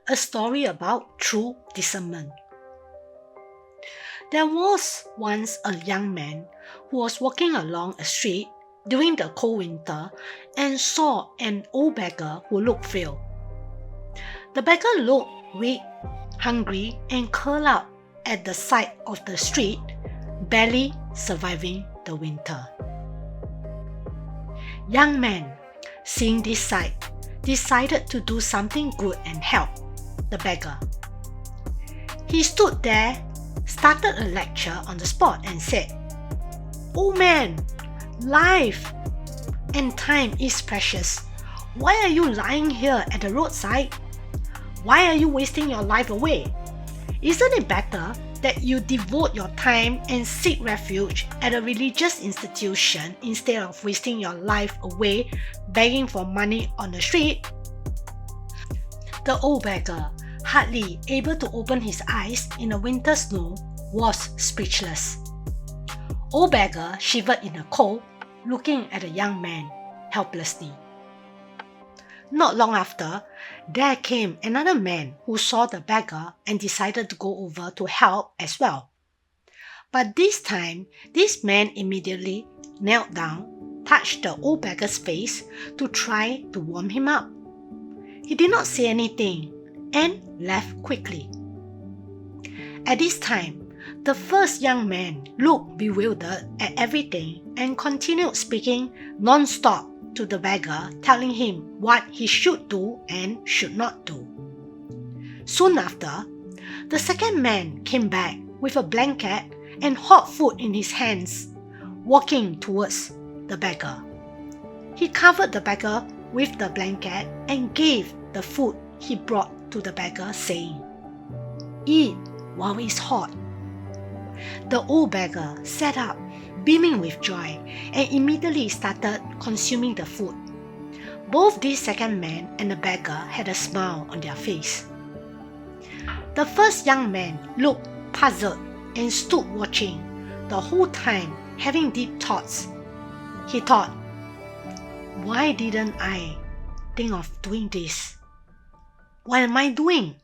a story about true discernment. There was once a young man who was walking along a street during the cold winter and saw an old beggar who looked frail. The beggar looked weak, hungry, and curled up at the side of the street, barely surviving the winter. Young man, seeing this sight, decided to do something good and help the beggar. He stood there, started a lecture on the spot and said, "Oh man, life and time is precious. Why are you lying here at the roadside? Why are you wasting your life away? Isn't it better that you devote your time and seek refuge at a religious institution instead of wasting your life away begging for money on the street?" The old beggar, hardly able to open his eyes in the winter snow, was speechless. Old beggar shivered in the cold, looking at the young man helplessly. Not long after, there came another man who saw the beggar and decided to go over to help as well. But this time, this man immediately knelt down, touched the old beggar's face to try to warm him up. He did not say anything and left quickly. At this time, the first young man looked bewildered at everything and continued speaking non-stop to the beggar, telling him what he should do and should not do. Soon after, the second man came back with a blanket and hot food in his hands, walking towards the beggar. He covered the beggar with the blanket and gave the food he brought to the beggar, saying, "Eat while it's hot." The old beggar sat up, beaming with joy, and immediately started consuming the food. Both this second man and the beggar had a smile on their face. The first young man looked puzzled and stood watching, the whole time having deep thoughts. He thought, "Why didn't I think of doing this? What am I doing?